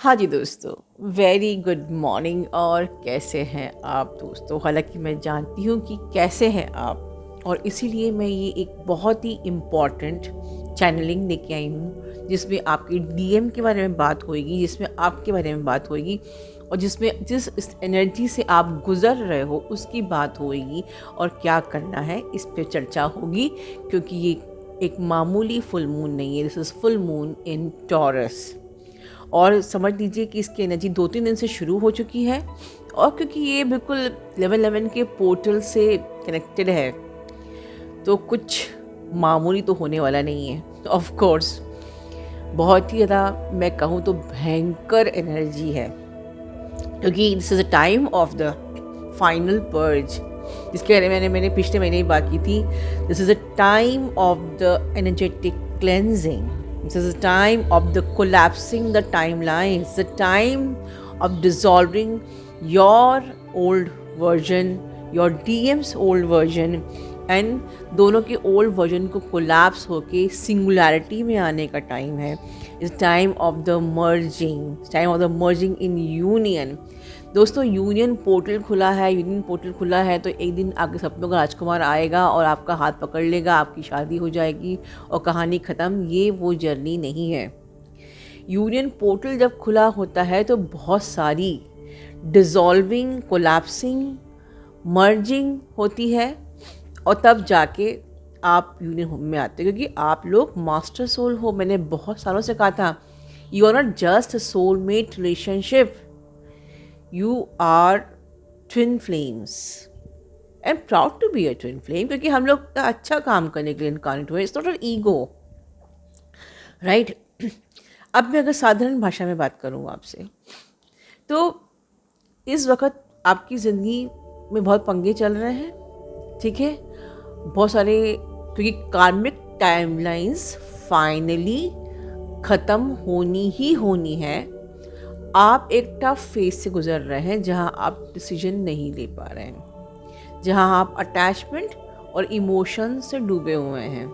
हाँ जी दोस्तों, very good morning. और कैसे हैं आप दोस्तों? हालांकि मैं जानती हूँ कि कैसे हैं आप, और इसीलिए मैं ये एक बहुत ही इम्पॉर्टेंट चैनलिंग लेके आई हूँ जिसमें आपकी डीएम के बारे में बात होगी, जिसमें आपके बारे में बात होगी, और जिसमें जिस इस एनर्जी से आप गुजर रहे हो उसकी बात होगी और क्या करना है इस पे चर्चा होगी। क्योंकि ये एक मामूली फुल मून नहीं है, this is full moon in taurus. और समझ लीजिए कि इसकी एनर्जी 2-3 दिन से शुरू हो चुकी है, और क्योंकि ये बिल्कुल लेवल 11 के पोर्टल से कनेक्टेड है तो कुछ मामूली तो होने वाला नहीं है। ऑफ कोर्स बहुत ही ज़्यादा, मैं कहूँ तो भयंकर एनर्जी है, क्योंकि this is a time of the final purge, जिसके बारे में मैंने पिछले महीने ही बात की थी। This is a time of the energetic cleansing, this is a time of the collapsing the timelines, the time of dissolving your old version, your DM's old version, and दोनों के ओल्ड वर्जन को collapse होके singularity में आने का time है। इस time of the merging, time of the merging in union. दोस्तों, यूनियन पोर्टल खुला है, यूनियन पोर्टल खुला है तो एक दिन आपके सपनों का राजकुमार आएगा और आपका हाथ पकड़ लेगा, आपकी शादी हो जाएगी और कहानी ख़त्म। ये वो जर्नी नहीं है। यूनियन पोर्टल जब खुला होता है तो बहुत सारी डिज़ोल्विंग, कोलैप्सिंग, मर्जिंग होती है, और तब जाके आप यूनियन होम में आते हो, क्योंकि आप लोग मास्टर सोल हो। मैंने बहुत सालों से कहा था, you are not just a soulmate relationship, you are twin flames and proud to be a twin flame, क्योंकि हम लोग अच्छा काम करने के लिए इनकारनेट हुए। It's not an ego, right? अब मैं अगर साधारण भाषा में बात करूँ आपसे, तो इस वक्त आपकी ज़िंदगी में बहुत पंगे चल रहे हैं, ठीक है? बहुत सारे, क्योंकि कार्मिक टाइमलाइंस फाइनली ख़त्म होनी ही होनी है। आप एक टफ फेज से गुजर रहे हैं जहां आप डिसीजन नहीं ले पा रहे हैं, जहां आप अटैचमेंट और इमोशन से डूबे हुए हैं।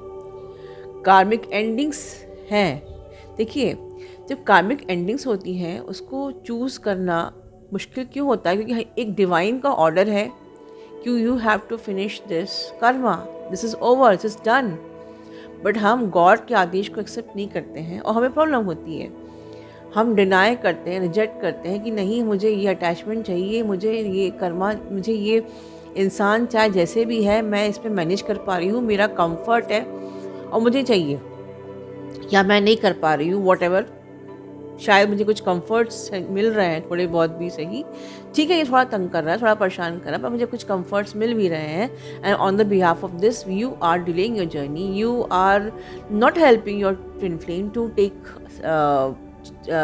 कार्मिक एंडिंग्स हैं। देखिए, जब कार्मिक एंडिंग्स होती हैं उसको चूज़ करना मुश्किल क्यों होता है? क्योंकि एक डिवाइन का ऑर्डर है कि you have to finish this karma, this is over, this is done. But हम गॉड के आदेश को एक्सेप्ट नहीं करते हैं और हमें प्रॉब्लम होती है। हम डिनाई करते हैं, रिजेक्ट करते हैं कि नहीं, मुझे ये अटैचमेंट चाहिए, मुझे ये कर्मा, मुझे ये इंसान चाहे जैसे भी है, मैं इस पर मैनेज कर पा रही हूँ, मेरा कंफर्ट है और मुझे चाहिए, या मैं नहीं कर पा रही हूँ, वॉट एवर। शायद मुझे कुछ कंफर्ट्स मिल रहे हैं, थोड़े बहुत भी सही, ठीक है, ये थोड़ा तंग कर रहा है, थोड़ा परेशान कर रहा है, पर मुझे कुछ कंफर्ट्स मिल भी रहे हैं। And on the behalf of this you are delaying your journey, you are not helping your twin flame to take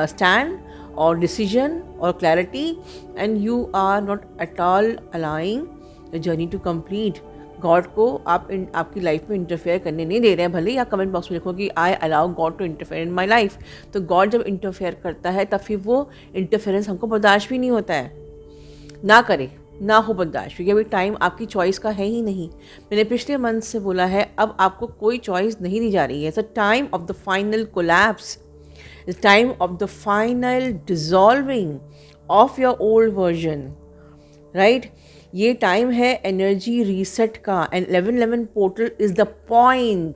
stand or decision or clarity, and you are not at all allowing the journey to complete. God को आप आपकी life में interfere करने नहीं दे रहे हैं। भले ही आप कमेंट बॉक्स में लिखो कि I allow God to interfere in my life, तो गॉड जब इंटरफेयर करता है तब फिर वो इंटरफेरेंस हमको बर्दाश्त भी नहीं होता है। ना करे, ना हो बर्दाश्त, क्योंकि अभी टाइम आपकी चॉइस का है ही नहीं। मैंने पिछले मंथ से बोला है, अब आपको कोई चॉइस नहीं दी जा रही है। It's a time of the final collapse, the time of the final dissolving of your old version, right? ये टाइम है एनर्जी रीसेट का, and 1111 portal is the point,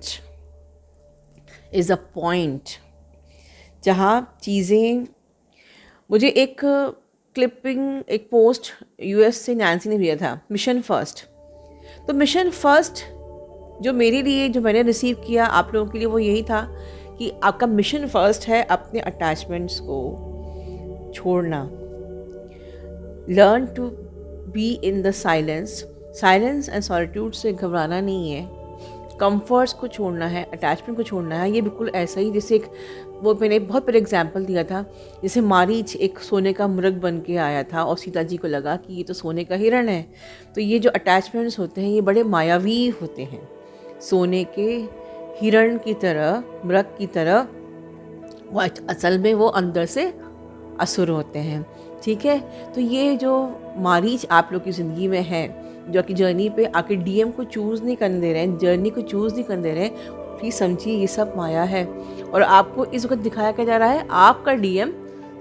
is a point जहाँ चीज़ें, मुझे एक क्लिपिंग, एक पोस्ट यूएस से Nancy ने भेजा था, मिशन फर्स्ट। तो मिशन फर्स्ट जो मेरे लिए, जो मैंने रिसीव किया आप लोगों के लिए, वो यही था कि आपका मिशन फर्स्ट है अपने अटैचमेंट्स को छोड़ना। Learn to be in the silence, silence and solitude से घबराना नहीं है। कंफर्ट्स को छोड़ना है, अटैचमेंट को छोड़ना है। ये बिल्कुल ऐसा ही जैसे एक, वो मैंने बहुत बड़ा एग्जाम्पल दिया था, जैसे मारीच एक सोने का मृग बन के आया था और सीता जी को लगा कि ये तो सोने का हिरण है। तो ये जो अटैचमेंट्स होते हैं ये बड़े मायावी होते हैं, सोने के हिरण की तरह, मृग की तरह। वो असल में वो अंदर से असुर होते हैं, ठीक है? तो ये जो मारीच आप लोग की ज़िंदगी में है, जो कि जर्नी पे आके डीएम को चूज़ नहीं करने दे रहे हैं, जर्नी को चूज़ नहीं करने दे रहे हैं, प्लीज़ समझिए ये सब माया है। और आपको इस वक्त दिखाया क्या जा रहा है, आपका डीएम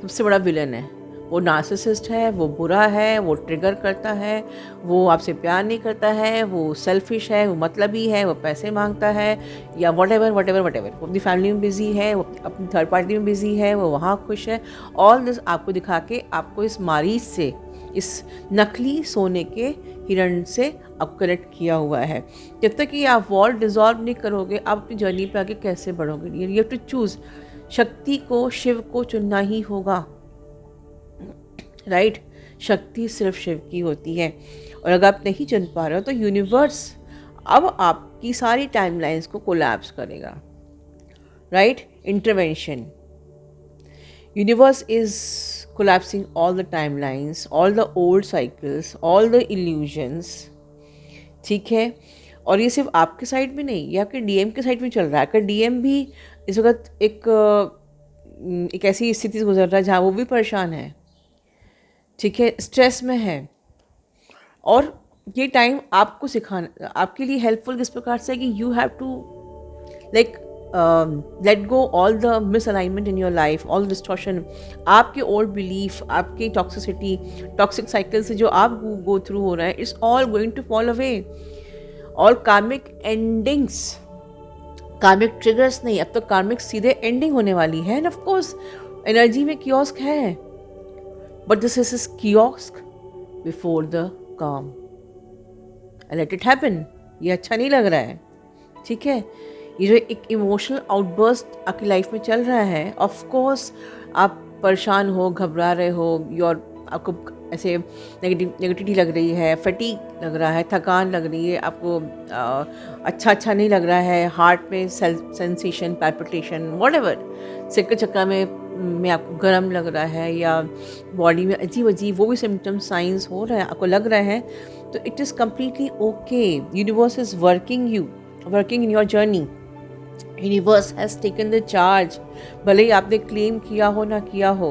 सबसे बड़ा विलन है। वो नार्सिसिस्ट है, वो बुरा है, वो ट्रिगर करता है, वो आपसे प्यार नहीं करता है, वो सेल्फिश है, वो मतलबी है, वो पैसे मांगता है, या वटेवर वटेवर वटेवर। वो अपनी फैमिली में बिजी है, वो अपनी थर्ड पार्टी में बिजी है, वो वहाँ खुश है। ऑल दिस आपको दिखा के आपको इस मारीच से, इस नकली सोने के हिरण से अब कनेक्ट किया हुआ है। जब तक कि आप वॉल डिजॉल्व नहीं करोगे, आप अपनी जर्नी पे आगे कैसे बढ़ोगे? You have to choose. Shakti को, शिव को चुनना ही होगा, राइट? शक्ति सिर्फ शिव की होती है। और अगर आप नहीं चुन पा रहे हो तो यूनिवर्स अब आपकी सारी टाइमलाइंस को कोलैप्स करेगा, right? Intervention. Universe is collapsing all the timelines, all the old cycles, all the illusions, ठीक है? और ये सिर्फ आपके साइड में नहीं, ये आपके डीएम के साइड में चल रहा है। अगर डीएम भी इस वक्त एक ऐसी स्थिति से गुजर रहा है जहाँ वो भी परेशान है, ठीक है, स्ट्रेस में है, और ये टाइम आपको सिखाना, आपके लिए हेल्पफुल किस प्रकार से है कि you have to like let go all the misalignment in your life, all distortion, आपके ओल्ड बिलीफ, आपकी टॉक्सिसिटी, टॉक्सिक साइकिल से जो आप गो थ्रू हो रहा है, it's all going to fall away. All karmic endings, karmic triggers नहीं, अब तो कार्मिक सीधे एंडिंग होने वाली है। एंड ऑफ कोर्स एनर्जी में कियोस्क है, बट दिस इज कियोस्क before the calm. Let it happen. ये अच्छा नहीं लग रहा है, ठीक है? ये जो एक इमोशनल आउटबर्स्ट आपकी लाइफ में चल रहा है, ऑफ कोर्स आप परेशान हो, घबरा रहे हो, आपको ऐसे नेगेटिविटी लग रही है, फटीग लग रहा है, थकान लग रही है, आपको अच्छा नहीं लग रहा है, हार्ट में सेंसेशन, पैल्पिटेशन, व्हाटएवर, सिर चक्का में आपको गर्म लग रहा है, या बॉडी में अजीब वो भी सिम्टम्स, साइंस हो रहा है, आपको लग रहा है, तो it is completely okay. Universe is working in your journey. Universe has taken the charge. भले ही आपने क्लेम किया हो ना किया हो,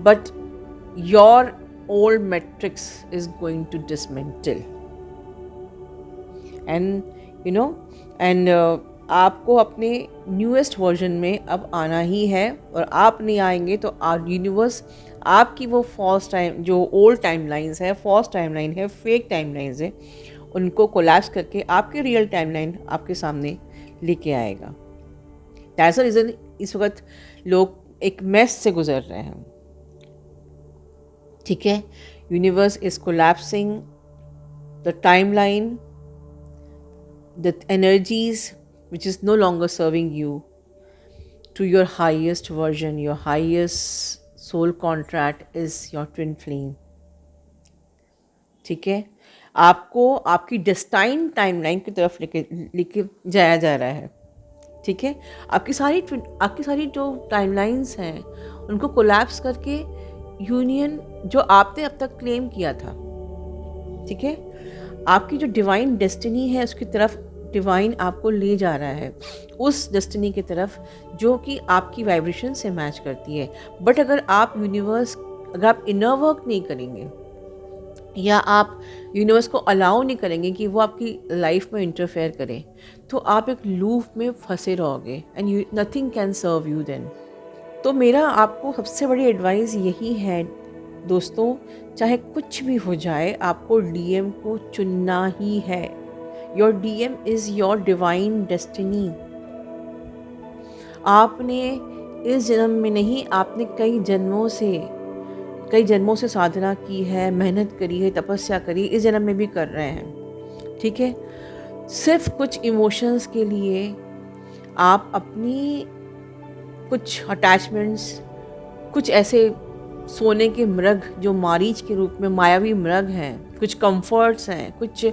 but your old matrix is going to dismantle, and आपको अपने न्यूएस्ट वर्जन में अब आना ही है। और आप नहीं आएंगे तो यूनिवर्स आपकी वो फॉल्स टाइम, जो ओल्ड टाइमलाइंस है, फॉल्स टाइमलाइन है, फेक टाइमलाइंस है, उनको कोलैप्स करके आपके रियल टाइमलाइन आपके सामने लेके आएगा। दैट्स द रीज़न इस वक्त लोग एक मेस से गुजर रहे हैं, ठीक है? Universe is collapsing the timeline, the energies which is no longer serving you to your highest version. Your highest soul contract is your twin flame, ठीक है? आपको आपकी डेस्टाइन टाइमलाइन की तरफ लेके जाया जा रहा है, ठीक है? आपकी सारी जो टाइमलाइंस हैं उनको कोलैप्स करके यूनियन जो आपने अब तक क्लेम किया था, ठीक है, आपकी जो डिवाइन डेस्टिनी है उसकी तरफ डिवाइन आपको ले जा रहा है, उस डेस्टिनी की तरफ जो कि आपकी वाइब्रेशन से मैच करती है। बट अगर आप इनर वर्क नहीं करेंगे, या आप यूनिवर्स को अलाउ नहीं करेंगे कि वो आपकी लाइफ में इंटरफेयर करे, तो आप एक लूप में फंसे रहोगे, and nothing can serve you then. तो मेरा आपको सबसे बड़ी एडवाइस यही है दोस्तों, चाहे कुछ भी हो जाए, आपको डीएम को चुनना ही है। Your DM is your divine destiny. आपने इस जन्म में नहीं, आपने कई जन्मों से साधना की है, मेहनत करी है, तपस्या करी, इस जन्म में भी कर रहे हैं, ठीक है? सिर्फ कुछ इमोशंस के लिए आप अपनी कुछ अटैचमेंट्स, कुछ ऐसे सोने के मृग जो मारीच के रूप में मायावी मृग हैं, कुछ कंफर्ट्स हैं, कुछ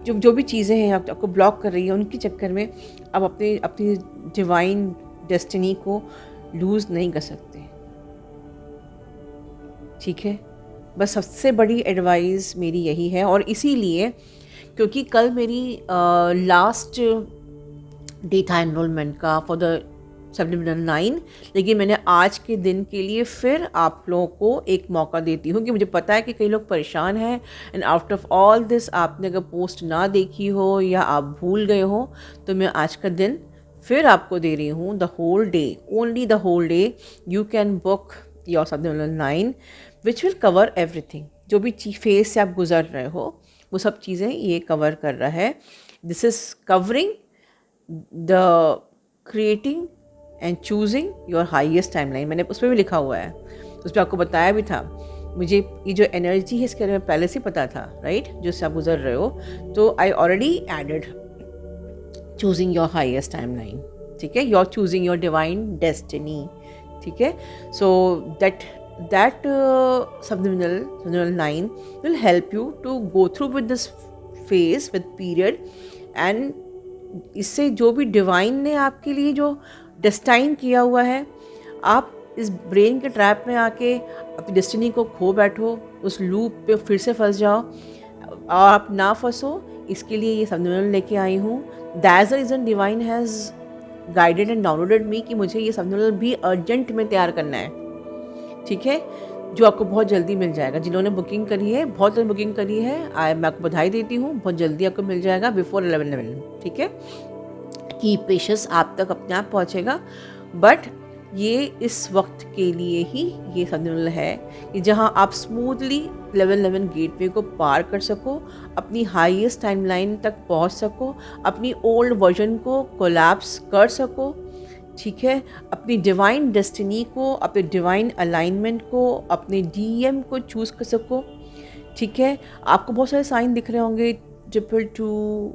जो भी चीज़ें हैं आपको ब्लॉक कर रही है, उनके चक्कर में आप अपनी डिवाइन डेस्टिनी को लूज़ नहीं कर सकते, ठीक है? बस सबसे बड़ी एडवाइस मेरी यही है। और इसीलिए क्योंकि कल मेरी लास्ट डे था एनरोलमेंट का फॉर द Subliminal 9, लेकिन मैंने आज के दिन के लिए फिर आप लोगों को एक मौका देती हूँ कि मुझे पता है कि कई लोग परेशान हैं, and out of all this आपने अगर पोस्ट ना देखी हो या आप भूल गए हो, तो मैं आज का दिन फिर आपको दे रही हूँ, the whole day, only the whole day. You can book your subliminal 9 which will cover everything. जो भी फेज से आप गुजर रहे हो वो सब चीज़ें ये कवर कर रहा है। This is covering the creating and choosing your highest timeline. मैंने उसमें भी लिखा हुआ है, उस पर आपको बताया भी था। मुझे ये जो एनर्जी है इसके बारे में पहले से पता था, राइट, जिससे आप गुजर रहे हो। तो I already added choosing your highest timeline, ठीक है, your choosing your divine destiny, ठीक है। So that subliminal 9 will help you to go through with this phase with period, and इससे जो भी डिवाइन ने आपके लिए जो डेस्टाइन किया हुआ है, आप इस ब्रेन के ट्रैप में आके अपनी डेस्टिनी को खो बैठो, उस लूप पे फिर से फंस जाओ, और आप ना फंसो, इसके लिए ये सबलिमिनल लेके आई हूँ। That's the reason divine has guided and downloaded me कि मुझे ये सबलिमिनल भी अर्जेंट में तैयार करना है, ठीक है, जो आपको बहुत जल्दी मिल जाएगा। जिन्होंने बुकिंग करी है, बहुत जल्दी बुकिंग करी है, मैं आपको बधाई देती हूँ, बहुत जल्दी आपको मिल जाएगा बिफोर 11/11, ठीक है। कि पेशेंस आप तक अपने आप पहुँचेगा, बट ये इस वक्त के लिए ही ये सबलिमिनल है कि जहाँ आप स्मूथली 11/11 गेटवे को पार कर सको, अपनी हाईएस्ट टाइमलाइन तक पहुँच सको, अपनी ओल्ड वर्जन को कोलैप्स कर सको, ठीक है, अपनी डिवाइन डेस्टिनी को, अपने डिवाइन अलाइनमेंट को, अपने डीएम को चूज़ कर सको, ठीक है। आपको बहुत सारे साइन दिख रहे होंगे, 222,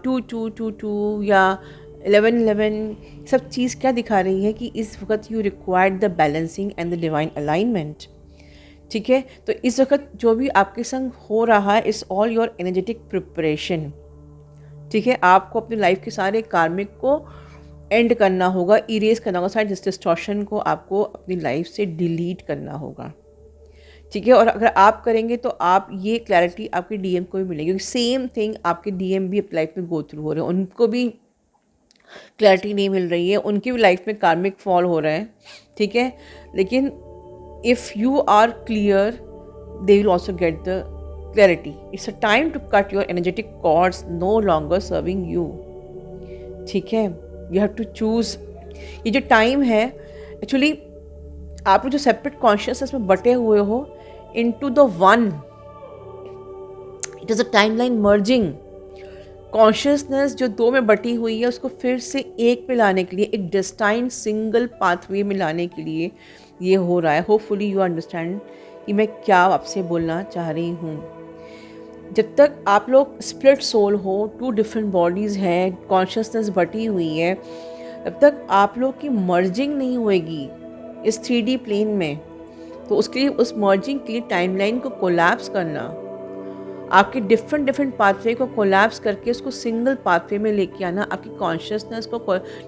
2222 या 11/11, सब चीज़ क्या दिखा रही है कि इस वक्त you required the balancing and the divine alignment, ठीक है। तो इस वक्त जो भी आपके संग हो रहा है इस ऑल योर एनर्जेटिक प्रिपरेशन, ठीक है। आपको अपनी लाइफ के सारे कार्मिक को एंड करना होगा, इरेज करना होगा, सारे डिस्टॉर्शन को आपको अपनी लाइफ से डिलीट करना होगा, ठीक है। और अगर आप करेंगे तो आप ये क्लैरिटी आपके डीएम को भी मिलेगी, क्योंकि सेम थिंग आपके डीएम भी अपनी लाइफ में गो थ्रू हो रहे हैं, उनको भी क्लैरिटी नहीं मिल रही है, उनकी भी लाइफ में कार्मिक फॉल हो रहा है, ठीक है। लेकिन if you are clear they will also get the clarity. It's a time to cut your energetic cords no longer serving you, ठीक है। You have to choose. ये जो टाइम है एक्चुअली आप जो सेपरेट कॉन्शियसनेस में बटे हुए हो into the one, it is a timeline merging. Consciousness जो दो में बटी हुई है उसको फिर से एक में लाने के लिए, एक डेस्टाइन सिंगल पाथवे में लाने के लिए ये हो रहा है। होपफुली यू अंडरस्टैंड कि मैं क्या आपसे बोलना चाह रही हूँ। जब तक आप लोग स्प्लिट सोल हो, 2 डिफरेंट बॉडीज़ हैं, कॉन्शियसनेस बटी हुई है, तब तक आप लोग की मर्जिंग नहीं होएगी इस 3D प्लेन में। तो उसके लिए, उस मर्जिंग के लिए टाइमलाइन को कोलैप्स करना, आपके डिफरेंट पाथवे को कोलैप्स करके उसको सिंगल पाथवे में लेके आना, आपकी कॉन्शियसनेस को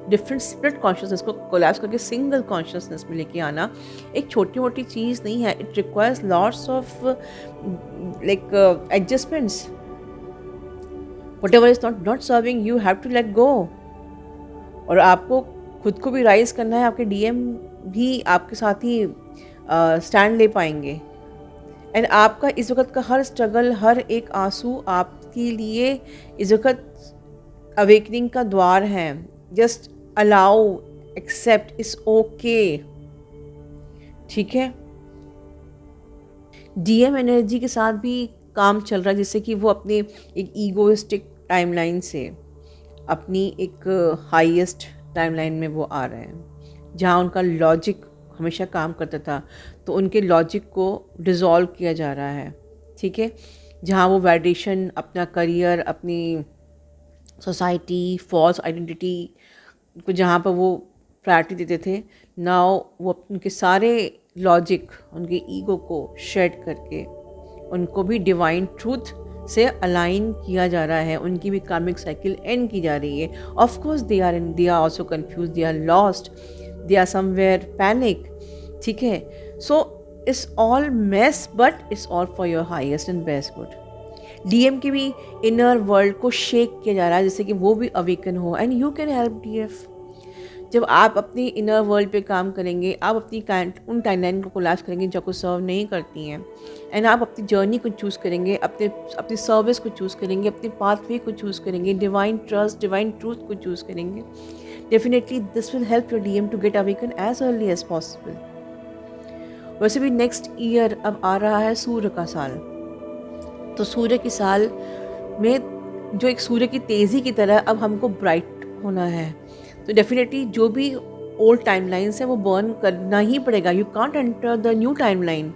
डिफरेंट स्प्लिट कॉन्शियसनेस को कोलैप्स करके सिंगल कॉन्शियसनेस में लेके आना एक छोटी मोटी चीज़ नहीं है। It requires lots of like adjustments. Whatever is not serving you have to let go. और आपको खुद को भी राइज करना है, आपके डीएम भी आपके साथ ही स्टैंड ले पाएंगे। एंड आपका इस वक्त का हर स्ट्रगल, हर एक आंसू आपके लिए इस वक्त अवेकनिंग का द्वार है। Just allow, accept, it's okay, ठीक है। डीएम एनर्जी के साथ भी काम चल रहा है, जिससे कि वो अपने एक ईगोइस्टिक टाइमलाइन से अपनी एक हाईएस्ट टाइमलाइन में वो आ रहे हैं, जहाँ उनका लॉजिक हमेशा काम करता था, तो उनके लॉजिक को डिज़ोल्व किया जा रहा है, ठीक है। जहाँ वो वैलिडेशन, अपना करियर, अपनी सोसाइटी, फॉल्स आइडेंटिटी को जहाँ पर वो प्रायोरिटी देते थे, नाउ वो उनके सारे लॉजिक, उनके ईगो को शेड करके उनको भी डिवाइन ट्रूथ से अलाइन किया जा रहा है। उनकी भी कार्मिक साइकिल एंड की जा रही है। Of course they are also confuse, they are lost, they are somewhere panic, ठीक है। So it's all mess, but it's all for your highest and best good. DM के भी इनर वर्ल्ड को shake किया जा रहा है, जिससे कि वो भी अवेकन हो, and you can help DF. जब आप अपनी इनर वर्ल्ड पे काम करेंगे, आप अपनी उन टाइमलाइन को कोलैप्स करेंगे जो आपको सर्व नहीं करती हैं, एंड आप अपनी जर्नी को चूज़ करेंगे, अपनी सर्विस को चूज़ करेंगे, अपने पाथवे को चूज़ करेंगे, डिवाइन ट्रस्ट, डिवाइन ट्रूथ को चूज़ करेंगे, definitely this will help your DM to get awaken as early as possible. वैसे भी नेक्स्ट ईयर अब आ रहा है सूर्य का साल, तो सूर्य की साल में जो एक सूर्य की तेज़ी की तरह अब हमको ब्राइट होना है, तो डेफिनेटली जो भी ओल्ड टाइमलाइंस है वो बर्न करना ही पड़ेगा। You can't enter the new timeline.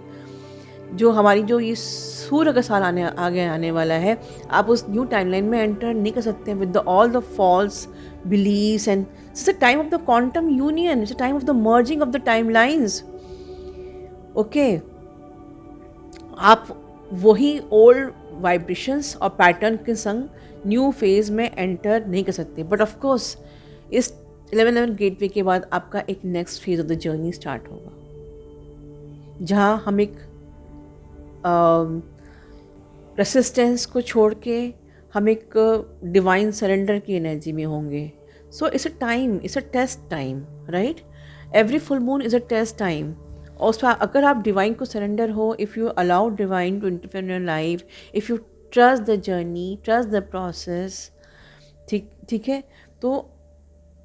जो हमारी जो ये सूर्य का साल आगे आने वाला है, आप उस न्यू टाइमलाइन में एंटर नहीं कर सकते with all the false believes, and it's the time of the quantum union, it's the time of the merging of the timelines. Okay, आप वही ओल्ड वाइब्रेशंस और पैटर्न के संग न्यू फेज में एंटर नहीं कर सकते। बट ऑफ कोर्स इस 1111 गेटवे के बाद आपका एक next phase of the journey start होगा, जहाँ हम एक रेसिस्टेंस को छोड़ के हम एक डिवाइन सरेंडर की एनर्जी में होंगे। So it's a time, it's a test time, right? Every full moon is a test time. और उसमें अगर आप डिवाइन को सरेंडर हो, if you allow divine to interfere in your life, if you trust the journey, trust the process, ठीक है, तो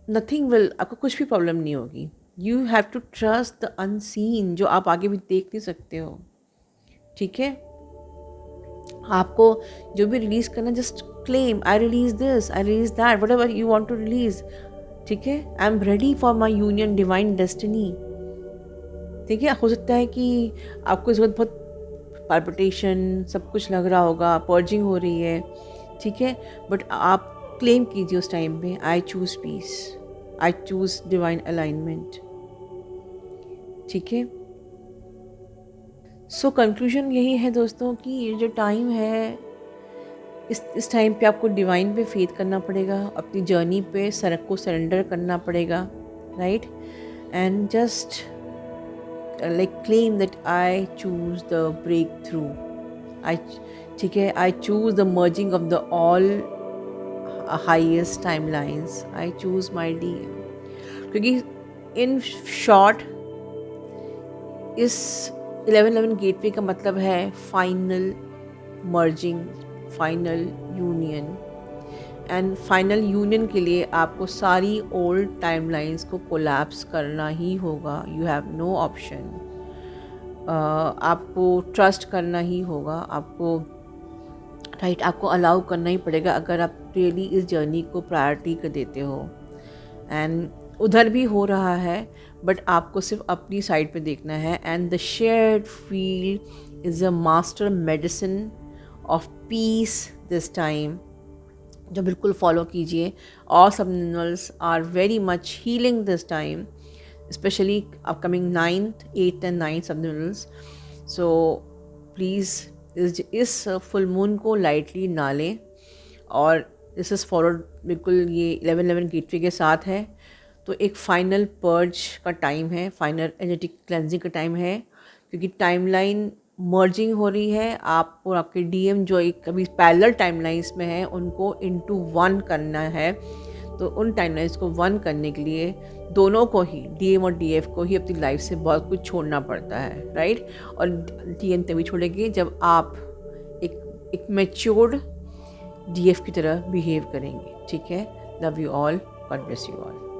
nothing will, आपको कुछ भी प्रॉब्लम नहीं होगी। You have to trust the unseen, जो आप आगे भी देख नहीं सकते हो, ठीक है? आपको जो भी रिलीज़ करना, just claim, I release this, I release that, whatever you want to release, ठीक है? I am ready for my union divine destiny, ठीक है? हो सकता है कि आपको इस वक्त बहुत पाल्पिटेशन सब कुछ लग रहा होगा, पर्जिंग हो रही है, ठीक है? बट आप क्लेम कीजिए उस टाइम पे, I choose peace, I choose divine alignment, ठीक है? सो कंक्लूजन यही है दोस्तों कि ये जो टाइम है, इस टाइम पे आपको डिवाइन पे फेथ करना पड़ेगा, अपनी जर्नी पे सरक को सरेंडर करना पड़ेगा, right? And just like claim that I choose the breakthrough, I, ठीक है, I choose the merging of the all highest timelines, I choose my D. क्योंकि इन शॉर्ट इस 1111 गेटवे का मतलब है final merging, final union. And final union के लिए आपको सारी ओल्ड टाइमलाइंस को कोलैप्स करना ही होगा, यू हैव नो ऑप्शन। आपको ट्रस्ट करना ही होगा, आपको राइट, आपको अलाउ करना ही पड़ेगा अगर आप रियली इस जर्नी को प्रायोरिटी कर देते हो। एंड उधर भी हो रहा है, बट आपको सिर्फ अपनी साइड पे देखना है। And the shared field is a master medicine of peace this time, जो बिल्कुल फॉलो कीजिए। और subliminals are very much healing this time, especially upcoming 9th, 8th and 9th subliminals. So please इस फुल मून को lightly ना लें, और this is followed बिल्कुल ये 1111 गेटवे के साथ है। तो एक फाइनल पर्ज का टाइम है, फाइनल एनर्जेटिक क्लेंजिंग का टाइम है, क्योंकि टाइमलाइन मर्जिंग हो रही है। आप और आपके डीएम जो एक कभी पैरेलल टाइमलाइंस में है, उनको इनटू वन करना है। तो उन टाइमलाइंस को वन करने के लिए दोनों को ही, डीएम और डीएफ को ही अपनी लाइफ से बहुत कुछ छोड़ना पड़ता है, राइट? और डीएम तभी छोड़ेंगे जब आप एक मैच्योर्ड डीएफ की तरह बिहेव करेंगे, ठीक है? Love you all, God bless you all.